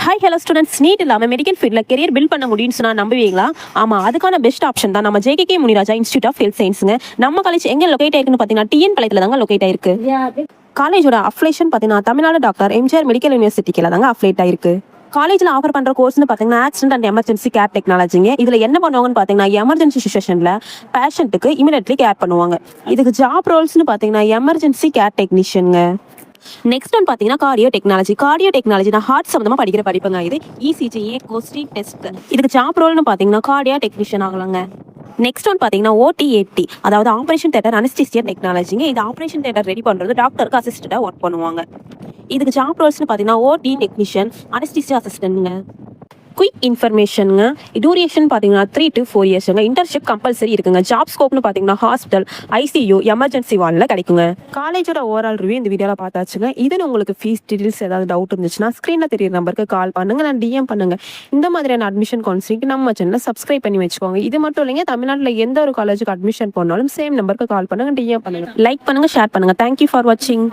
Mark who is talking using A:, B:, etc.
A: Hi hello students, NEET இல்லாமல் medical ஃபீல்டில் career build பண்ண முடியும்னு சொன்னால் நம்புவீங்களா? ஆமாம், அதுக்கான பெஸ்ட் ஆப்ஷன் தான் நம்ம JK Muniraja institute of health சயின்ஸுங்க. நம்ம காலேஜ் எங்கே லொக்கேட் ஆயிருக்குன்னு பார்த்தீங்கன்னா டிஎன் பாளையத்தில் தாங்க லொக்கேட் ஆயிருக்கு. காலேஜோட அஃப்லேஷன் பார்த்தீங்கன்னா தமிழ்நாடு டாக்டர் எம்ஜிஆர் மெடிக்கல் யூனிவர்சிட்டிக்கு தாங்க அஃப்லேட் ஆயிருக்கு. காலேஜில் ஆஃபர் பண்ணுற கோர்ஸ்னு பார்த்தீங்கன்னா ஆக்சிடென்ட் அண்ட் எமர்ஜென்சி கேர் டெக்னாலஜிங்க. இதில் என்ன பண்ணுவாங்கன்னு பார்த்தீங்கன்னா எமர்ஜென்சி சுச்சுவேஷனில் பேஷண்ட்டுக்கு இமீடியட்லி கேர் பண்ணுவாங்க. இதுக்கு ஜாப் ரோல்ஸ்னு பார்த்தீங்கன்னா எமர்ஜென்சி கேர் டெக்னீஷியனுங்க. நெக்ஸ்ட் ஒன் பார்த்தீங்கன்னா கார்டியோ டெக்னாலஜி நான் ஹார்ட் சம்மந்தமாக படிக்கிற படிப்புங்க. இது இசிஜி கோஸ்டி டெஸ்ட். இதுக்கு ஜாப் ரோல்னு பார்த்தீங்கன்னா கார்டியோ டெக்னீஷியன் ஆகலாங்க. நெக்ஸ்ட் ஒன் பார்த்தீங்கன்னா ஓடிஏடி, அதாவது ஆப்ரேஷன் தியேட்டர் அனஸ்தீசியா டெக்னாலஜிங்க. இது ஆப்ரேஷன் தியேட்டர் ரெடி பண்ணுறது டாக்டருக்கு அசிஸ்டண்டாக ஒர்க் பண்ணுவாங்க. இதுக்கு ஜாப் ரோல்ஸ்னு பார்த்தீங்கன்னா ஓடி டெக்னீஷியன், அனஸ்தீசியா அசிஸ்டன்ட்ங்க. குயிக் இன்ஃபர்மேஷனுங்க. டியூரேஷன் பார்த்தீங்கன்னா 3 to 4 இயர்ஸுங்க. இன்டர்ன்ஷிப் கம்பல்சரி இருக்குங்க. ஜாப் ஸ்கோப்னு பார்த்தீங்கன்னா ஹாஸ்பிட்டல், ஐசியூ, எமர்ஜென்சி வார்டில் கிடைக்குங்க. காலேஜோட ஓவரால் ரிவ்யூ இந்த வீடியோவில் பார்த்தாச்சுங்க. இதுன்னு உங்களுக்கு ஃபீஸ் டீடைல்ஸ் ஏதாவது டவுட் இருந்துச்சுன்னா ஸ்க்ரீனில் தெரியுற நம்பருக்கு கால் பண்ணுங்க, நான் டிஎம் பண்ணுங்க. இந்த மாதிரியான அட்மிஷன் கவுன்சிலிங்க்கு நம்ம சேனலை சப்ஸ்கிரைப் பண்ணி வச்சுக்கோங்க. இது மட்டும் இல்லைங்க, தமிழ்நாட்டில் எந்த ஒரு காலேஜுக்கு அட்மிஷன் போனாலும் சேம் நம்பருக்கு கால் பண்ணுங்க, டிஎம் பண்ணுங்க, லைக் பண்ணுங்க, ஷேர் பண்ணுங்க. தேங்க்யூ ஃபார் வாட்சிங்.